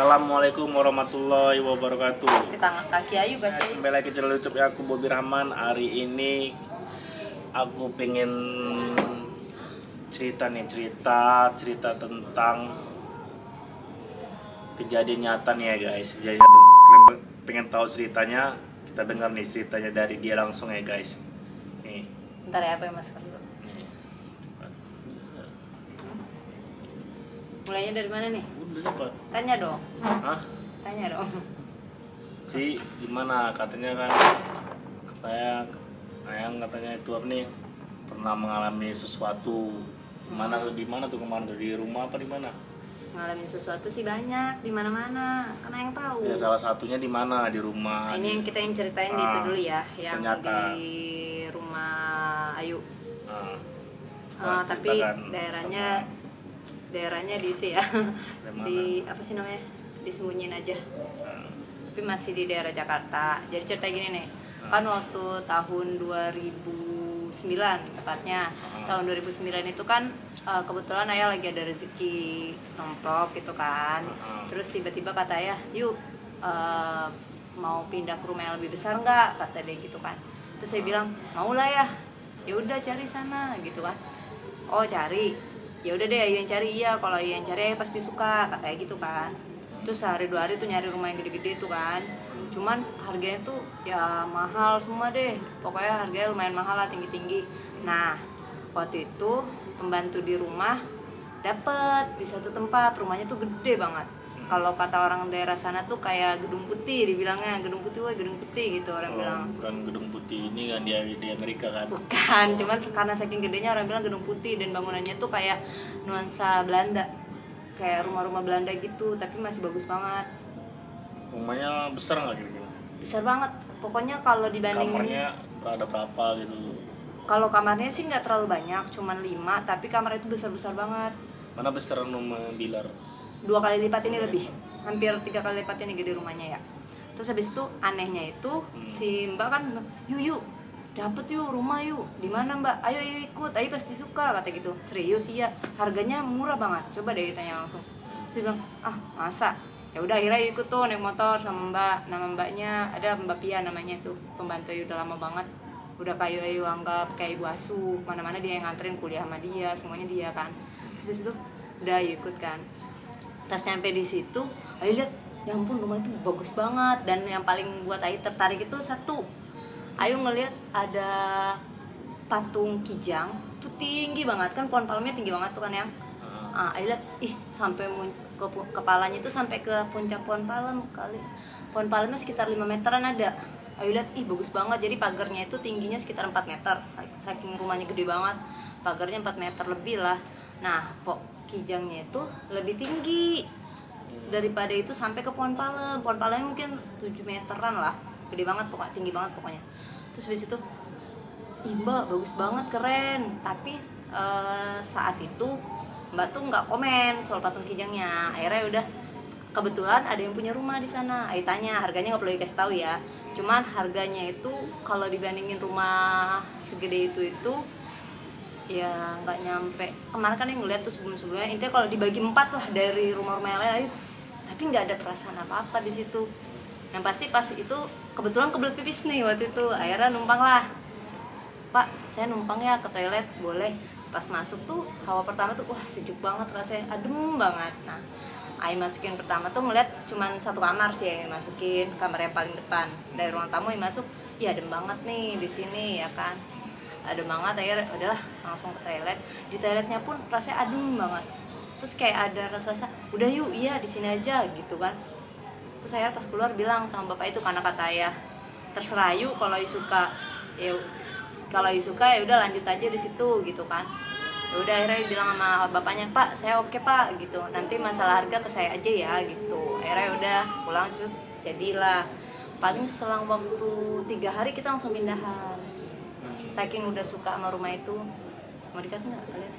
Assalamualaikum warahmatullahi wabarakatuh. Kita angkat kaki ayu guys. Kembali lagi channel YouTube aku Bobby Rahman. Hari ini aku pengen cerita tentang kejadian nyata nih ya guys. Kejadian kalian pengen tahu ceritanya, kita dengar nih ceritanya dari dia langsung ya guys. Nih. Bentar ya, apa yang masuk dulu. Mulainya dari mana nih? Udah dapat. Tanya dong. Hah? Tanya dong. Jadi gimana katanya kan Ayang katanya itu apa nih pernah mengalami sesuatu. Di mana tuh kemarin tuh, di rumah apa di mana? Ngalamin sesuatu sih banyak di mana-mana, karena yang tahu. Ya salah satunya di mana, di rumah. Nah, ini yang kita ceritain di itu dulu ya, yang senyata. di rumah Ayu. Nah, Tapi ceritakan daerahnya di itu ya. Mana? Di apa sih namanya? Disembunyiin aja. Tapi masih di daerah Jakarta. Jadi cerita gini nih. Kan waktu tahun 2009 tepatnya. Tahun 2009 itu kan kebetulan ayah lagi ada rezeki nongkrong gitu kan. Terus tiba-tiba kata ayah, "Yuk mau pindah ke rumah yang lebih besar nggak?" kata dia gitu kan. Terus saya bilang, "Mau lah ya." "Ya udah cari sana," gitu kan. "Oh, cari. Ya udah deh, Ayu yang cari." "Iya, kalau Ayu yang cari Ayu pasti suka," katanya gitu kan. Terus sehari dua hari tuh nyari rumah yang gede-gede tuh kan. Cuman harganya tuh ya mahal semua deh. Pokoknya harganya lumayan mahal lah, tinggi-tinggi. Nah, waktu itu pembantu di rumah dapet di satu tempat, rumahnya tuh gede banget. Kalau kata orang daerah sana tuh kayak gedung putih, dibilangnya gedung putih, wah gedung putih gitu orang bilang. Bukan gedung putih ini kan di Amerika kan? Bukan, cuman karena saking gedenya orang bilang gedung putih, dan bangunannya tuh kayak nuansa Belanda, kayak rumah-rumah Belanda gitu, tapi masih bagus banget. Rumahnya besar nggak kira-kira? Besar banget, pokoknya kalau dibandingin. Kamarnya ada berapa gitu? Kalau kamarnya sih nggak terlalu banyak, cuman 5, tapi kamarnya itu besar-besar banget. Mana besar rumah Bilar? 2 kali lipat ini lebih, hampir 3 kali lipat ini gede rumahnya ya. Terus habis itu anehnya itu si Mbak kan, yuk dapet yuk rumah yuk, di mana Mbak? Ayo ikut, Ayo pasti suka, kata gitu. Serius iya, harganya murah banget. Coba deh tanya langsung. Terus bilang, masa? Ya udah akhirnya ikut tuh naik motor sama Mbak. Nama Mbaknya ada Mbak Pia namanya tuh, pembantu Ayu udah lama banget. Udah kayak Ayu anggap kayak ibu asuh, mana-mana dia yang nganterin, kuliah sama dia, semuanya dia kan. Terus habis itu udah Ayu ikut kan. Pas nyampe di situ, Ayu lihat, ya ampun rumah itu bagus banget. Dan yang paling buat Ayu tertarik itu satu, Ayu ngelihat ada patung Kijang, tuh tinggi banget kan, pohon palmnya tinggi banget tuh kan yang. Ayu lihat, sampai ke kepalanya itu sampai ke puncak pohon palem kali. Pohon palemnya sekitar 5 meteran ada. Ayu lihat, bagus banget. Jadi pagarnya itu tingginya sekitar 4 meter. Saking rumahnya gede banget, pagarnya 4 meter lebih lah. Nah, Kijangnya itu lebih tinggi daripada itu sampai ke pohon palem. Pohon palemnya mungkin 7 meteran lah, gede banget pokoknya, tinggi banget pokoknya. Terus habis itu, Mbak bagus banget, keren. Tapi saat itu Mbak tuh nggak komen soal patung Kijangnya. Akhirnya udah, kebetulan ada yang punya rumah di sana. Ayo tanya, harganya nggak perlu dikasih tahu ya. Cuman harganya itu kalau dibandingin rumah segede itu ya nggak nyampe. Kemarin kan yang ngeliat tuh sebelum-sebelumnya, intinya kalau dibagi 4 lah dari rumah-rumah yang lain, Ayo. Tapi nggak ada perasaan apa-apa di situ. Yang pasti pas itu kebetulan kebelet pipis nih waktu itu. Akhirnya numpang lah. "Pak, saya numpang ya ke toilet." "Boleh." Pas masuk tuh hawa pertama tuh wah sejuk banget rasanya, adem banget. Nah, Ayu masukin pertama tuh ngeliat cuman satu kamar sih yang masukin, kamar yang paling depan. Dari ruang tamu yang masuk, ya adem banget nih di sini ya kan. Adem banget, akhirnya udahlah langsung ke toilet. Di toiletnya pun rasanya adem banget. Terus kayak ada rasa-rasa, "Udah yuk, iya di sini aja," gitu kan. Terus saya pas keluar bilang sama bapak itu, karena kata ayah, "Terserah yuk, kalau Ayu suka ya, kalau Ayu suka ya udah lanjut aja di situ," gitu kan. Ya udah akhirnya bilang sama bapaknya, "Pak, saya oke Pak," gitu. "Nanti masalah harga ke saya aja ya," gitu. Akhirnya udah pulang, jadilah. Paling selang waktu 3 hari kita langsung pindahan. Saking udah suka sama rumah itu. Mau dikasih nggak kalian?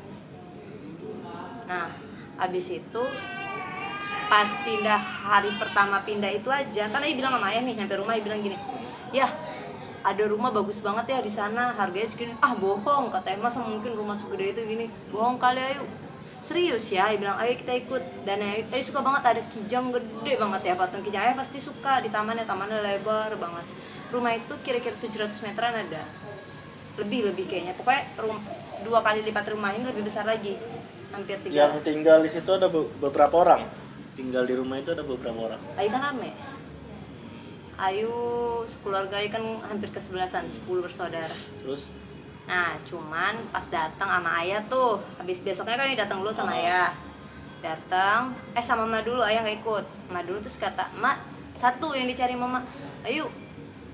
Nah, abis itu pas pindah, hari pertama pindah itu aja, karena dia bilang sama ayah nih, nyampe rumah dia bilang gini, "Ya, ada rumah bagus banget ya di sana, harganya segini." "Bohong," katanya, "masa mungkin rumah segede itu gini." "Bohong kali Ayu. serius ya, dia bilang ayo kita ikut. Dan ayo suka banget, ada kijang gede banget ya, patung kijang. Ayo pasti suka di tamannya lebar banget. Rumah itu kira-kira 700 meteran ada, lebih kayaknya. Pokoknya 2 kali lipat rumah ini, lebih besar lagi, hampir 3. Yang tinggal di situ ada beberapa orang. Tinggal di rumah itu ada beberapa orang. Ayu kan rame. Ayu sekeluarga Ayu kan hampir ke-11an, 10 bersaudara. Terus Nah, cuman pas datang sama Ayah tuh, habis besoknya kan datang dulu sama Ayah. Datang, sama Mama dulu, Ayah nggak ikut. Mama dulu terus kata, "Mak, satu yang dicari Mama. Ayo,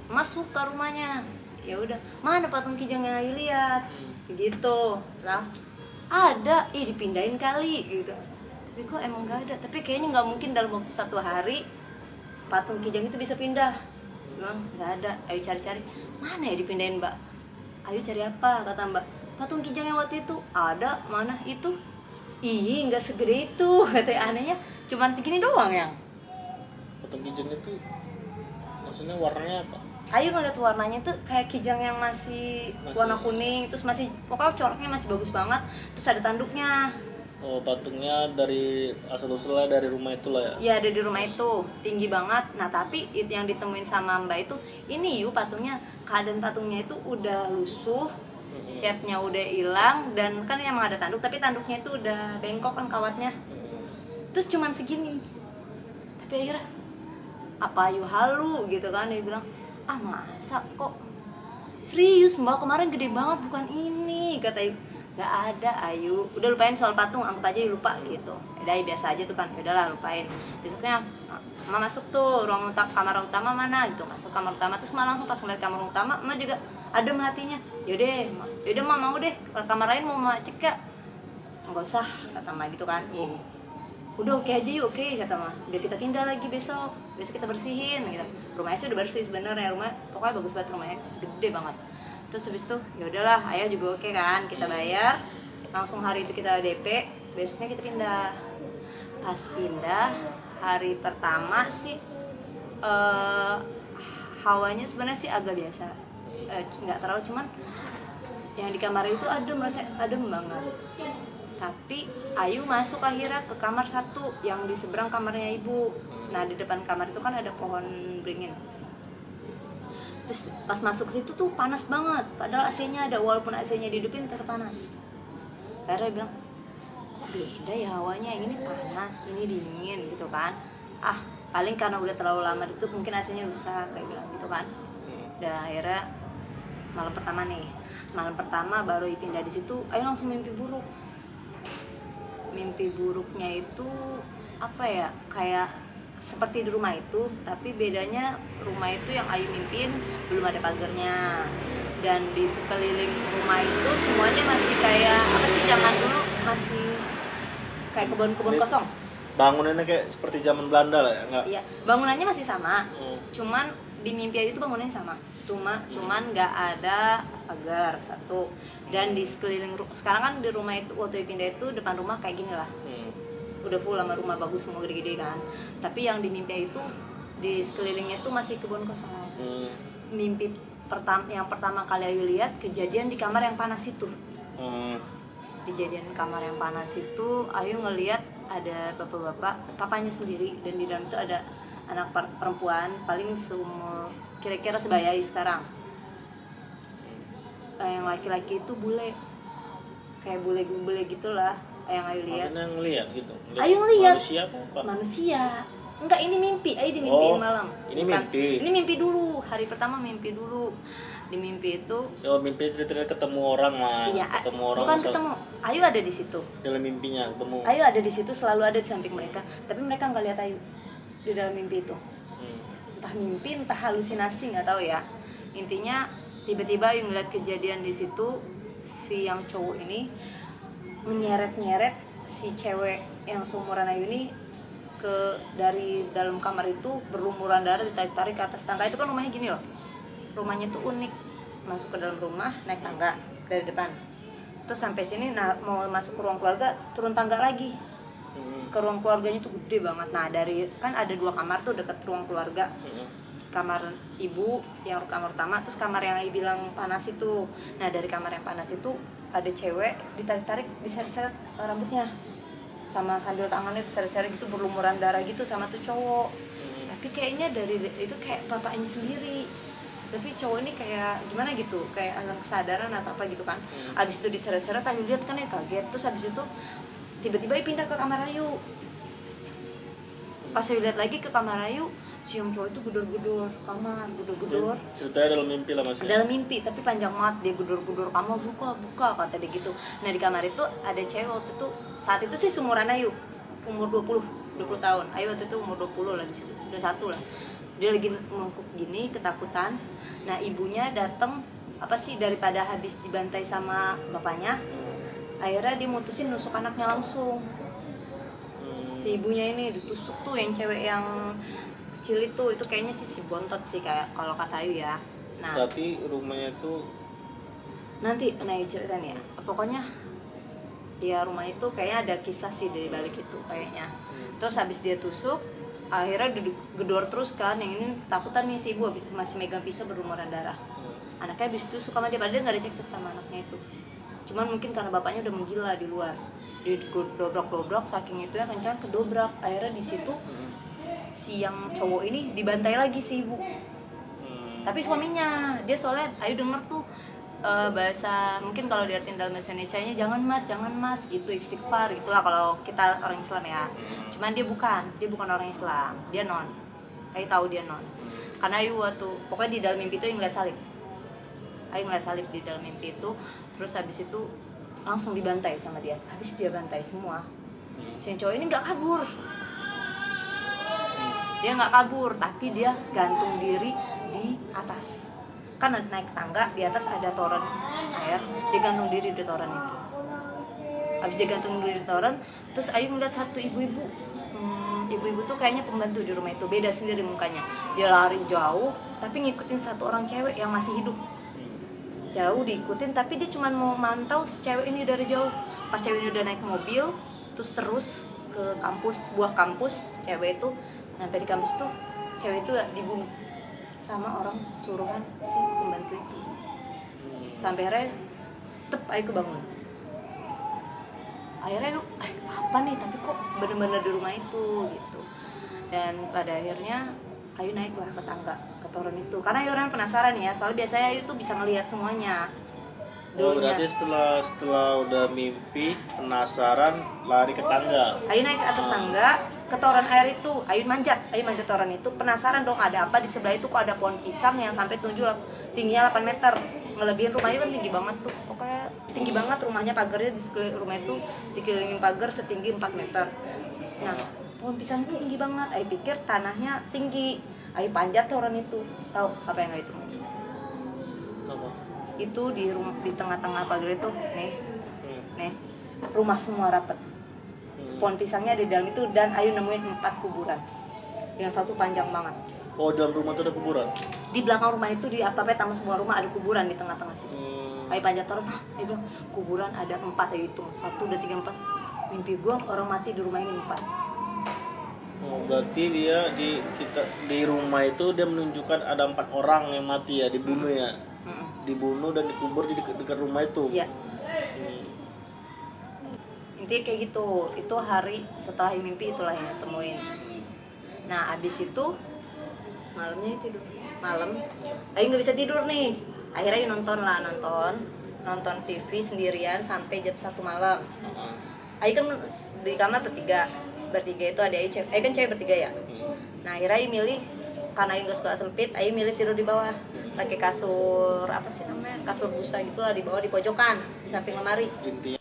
Mas suka rumahnya." Ya udah, "Mana patung kijang yang Ayu lihat?" Gitu. Lah, ada, dipindahin kali gitu. Tapi kok emang nggak ada. Tapi kayaknya nggak mungkin dalam waktu 1 hari patung kijang itu bisa pindah. Bilang nggak ada. Ayo cari-cari. Mana ya dipindahin, Mbak? Ayo cari apa, kata Mbak. Patung kijang yang waktu itu ada, mana itu? Ih, nggak segede itu. Katanya anehnya, cuman segini doang yang. patung kijang itu maksudnya warnanya apa? Ayo ngeliat warnanya tuh kayak kijang yang masih warna kuning, terus masih pokoknya coraknya masih bagus banget. Terus ada tanduknya. Oh, patungnya dari asal-usulnya dari rumah itulah ya? Ya, ada di rumah itu, tinggi banget. Nah, tapi yang ditemuin sama Mbak itu, ini patungnya, keadaan patungnya itu udah lusuh, catnya udah hilang, dan kan emang ada tanduk, tapi tanduknya itu udah bengkok kan kawatnya. Terus cuman segini. Tapi akhirnya, apa Ayu halu gitu kan, dia bilang, masa kok serius Mbak, kemarin gede banget, bukan ini, kata Ayu. Gak ada Ayu, udah lupain soal patung, anggap aja lupa gitu. Udah biasa aja tuh kan, udahlah lupain. Besoknya Mama masuk tuh kamar utama mana gitu, masuk kamar utama. Terus malah langsung pas ngeliat kamar utama, Mama juga adem hatinya. Yaudah Mama mau deh, ke kamar lain mau Mama cek gak? Nggak usah, kata Mama gitu kan. Udah oke aja yuk, oke kata Mama. Biar kita pindah lagi besok kita bersihin gitu. Rumahnya sih udah bersih sebenarnya, rumah pokoknya bagus banget, rumahnya gede banget. Terus habis itu ya udahlah, Ayah juga oke kan, kita bayar langsung hari itu, kita DP, besoknya kita pindah. Pas pindah hari pertama sih hawanya sebenarnya sih agak biasa, nggak terlalu, cuman yang di kamar itu adem banget. Tapi Ayu masuk akhirnya ke kamar 1 yang di seberang kamarnya ibu. Nah, di depan kamar itu kan ada pohon beringin. Terus pas masuk situ tuh panas banget, padahal AC-nya ada, walaupun AC-nya dihidupin tetap panas. Akhirnya bilang, beda ya hawanya, yang ini panas, ini dingin gitu kan. Paling karena udah terlalu lama itu mungkin AC-nya rusak, kayak bilang gitu kan. Dan akhirnya malam pertama baru pindah di situ, Ayu langsung mimpi buruk. Mimpi buruknya itu apa ya, kayak seperti di rumah itu, tapi bedanya rumah itu yang Ayu mimpin belum ada pagarnya, dan di sekeliling rumah itu semuanya masih kayak apa sih, zaman dulu masih kayak kebun-kebun kosong. Bangunannya kayak seperti zaman Belanda lah ya, enggak? Iya, bangunannya masih sama, cuman di mimpi Ayu itu bangunannya sama, cuman nggak ada pagar satu. Dan di sekeliling sekarang kan di rumah itu waktu pindah itu depan rumah kayak gini lah, udah full sama rumah bagus semua gede-gede kan. Tapi yang di mimpi itu di sekelilingnya itu masih kebun kosong. Mimpi yang pertama kali Ayu lihat kejadian di kamar yang panas itu. Kejadian kamar yang panas itu Ayu ngelihat ada bapak-bapak, papanya sendiri, dan di dalam itu ada anak perempuan paling seumur kira-kira sebaya Ayu sekarang. Yang laki-laki itu bule, kayak bule gitulah yang Ayu lihat. Maksudnya ngelihat gitu? Ayu ngelihat manusia. Enggak, ini mimpi. Ayu dimimpiin malam. Ini mimpi. Ini mimpi dulu. Hari pertama mimpi dulu. Di mimpi itu. Mimpi cerita ketemu orang lah. Iya. Ketemu orang. Bukan ketemu. Ayu ada di situ. Dalam mimpinya ketemu. Ayu ada di situ, selalu ada di samping mereka. Tapi mereka nggak lihat Ayu di dalam mimpi itu. Entah mimpi, entah halusinasi, nggak tahu ya. Intinya tiba-tiba Ayu ngeliat kejadian di situ, si yang cowok ini menyeret-nyeret si cewek yang seumuran Ayu ini dari dalam kamar itu, berlumuran darah, ditarik-tarik ke atas tangga. Itu kan rumahnya gini loh, rumahnya tuh unik, masuk ke dalam rumah naik tangga dari depan, terus sampai sini. Nah, mau masuk ke ruang keluarga turun tangga lagi ke ruang keluarganya tuh gede banget. Nah, dari kan ada 2 kamar tuh deket ruang keluarga, kamar ibu yang kamar utama, terus kamar yang Ayu bilang panas itu. Nah, dari kamar yang panas itu ada cewek ditarik-tarik, diseret-seret rambutnya. sama sambil tangannya diseret-seret gitu berlumuran darah gitu sama tuh cowok. Tapi kayaknya dari itu kayak bapaknya sendiri, tapi cowok ini kayak gimana gitu, kayak anak kesadaran atau apa gitu kan. Abis itu diseret-seret, Ayu lihat kan ya kaget. Terus abis itu tiba-tiba Ayu pindah ke kamar Ayu. Pas Ayu lihat lagi ke kamar Ayu, si yang cowok itu gedor-gedor kamar, gedor-gedor. Ceritanya dalam mimpi lah Mas. Dalam mimpi, tapi panjang banget, dia gedor-gedor kamar, buka kata dia gitu. Nah di kamar itu ada cewek waktu itu, saat itu sih seumuran Ayu, umur 20 tahun. Ayu waktu itu umur 20 lah di situ, 21 lah. Dia lagi mengkuk gini, ketakutan. Nah ibunya datang, apa sih, daripada habis dibantai sama bapaknya, akhirnya dia mutusin nusuk anaknya langsung. Si ibunya ini ditusuk tuh, yang cewek yang kecil itu kayaknya sih si bontot sih kayak kalau kata Ayu ya. Nah Berarti rumahnya itu nanti Ayu ceritain ya, pokoknya ya rumah itu kayaknya ada kisah sih dari balik itu kayaknya. Terus habis dia tusuk, akhirnya gedor terus kan, yang ini takutan nih si ibu masih megang pisau berlumuran darah. Anaknya habis tusuk sama dia, padahal dia nggak ada cekcok sama anaknya itu, cuman mungkin karena bapaknya udah menggila di luar, didobrak-dobrak saking itu ya kencang, kedobrak. Akhirnya di situ si yang cowok ini dibantai lagi si ibu, tapi suaminya. Dia soalnya Ayu denger tuh bahasa, mungkin kalau diartin dalam bahasa Indonesia-nya jangan mas gitu, istighfar gitulah kalau kita orang Islam ya. Cuman dia bukan orang Islam, dia non. Ayu tahu dia non, karena Ayu waktu pokoknya di dalam mimpi itu ngeliat salib. Ayu ngeliat salib di dalam mimpi itu. Terus habis itu langsung dibantai sama dia. Habis dia bantai semua, si cowok ini nggak kabur. Dia nggak kabur, tapi dia gantung diri di atas. Kan ada naik tangga, di atas ada toren air, dia gantung diri di toren itu. Habis dia gantung diri di toren, terus Ayu ngeliat satu ibu-ibu. Ibu-ibu tuh kayaknya pembantu di rumah itu, beda sendiri mukanya. Dia lari jauh, tapi ngikutin satu orang cewek yang masih hidup. Jauh diikutin, tapi dia cuma mau mantau si cewek ini dari jauh. Pas cewek ini udah naik mobil, terus ke kampus, sebuah kampus, cewek itu sampai di kampus tuh, cewek itu dibunuh sama orang suruhan si pembantu itu. Sampai akhirnya Ayu kebangun. Akhirnya Ayu, apa nih, tapi kok bener-bener di rumah itu gitu. Dan pada akhirnya Ayu naiklah ke tangga, ke toren itu, karena Ayu orang penasaran ya, soalnya biasanya Ayu tuh bisa ngelihat semuanya. berarti setelah udah mimpi penasaran lari ke tangga. Ayu naik ke atas tangga ke toren air itu. Ayu manjat toren itu, penasaran dong ada apa di sebelah itu, kok ada pohon pisang yang sampai tingginya 8 meter, ngelebihin rumah Ayu kan tinggi banget tuh, pokoknya tinggi banget rumahnya, pagarnya di sekeliling rumah itu dikelilingin pagar setinggi 4 meter. Nah pohon pisang itu tinggi banget. Ayu pikir tanahnya tinggi, Ayu panjat toren itu. Tahu apa yang Ayu itu? Itu di tengah-tengah pagar itu nih rumah semua rapet, pohon pisangnya di dalam itu, dan Ayu nemuin 4 kuburan yang satu panjang banget. Oh, dalam rumah itu ada kuburan? Di belakang rumah itu, di apa-apa taman semua rumah ada kuburan di tengah-tengah situ. Ayu panjat toren, dia bilang kuburan ada 4. Ayu hitung 1, 2, 3, 4. Mimpi gua orang mati di rumah ini 4. Oh, berarti dia di rumah itu dia menunjukkan ada 4 orang yang mati ya, dibunuh ya. Dibunuh dan dikubur di dekat rumah itu. Iya. Intinya kayak gitu. Itu hari setelah mimpi itulah yang temuin. Nah abis itu malamnya tidur. Malam Ayu nggak bisa tidur nih. Akhirnya Ayu nonton TV sendirian sampai jam 1 malam. Ayu kan di kamar bertiga itu ada Ayu kan cewek bertiga ya. Nah akhirnya Ayu milih, karena Ayu nggak suka sempit, Ayu milih tidur di bawah pakai kasur, apa sih namanya, kasur busa gitulah, di bawah di pojokan di samping lemari. Intinya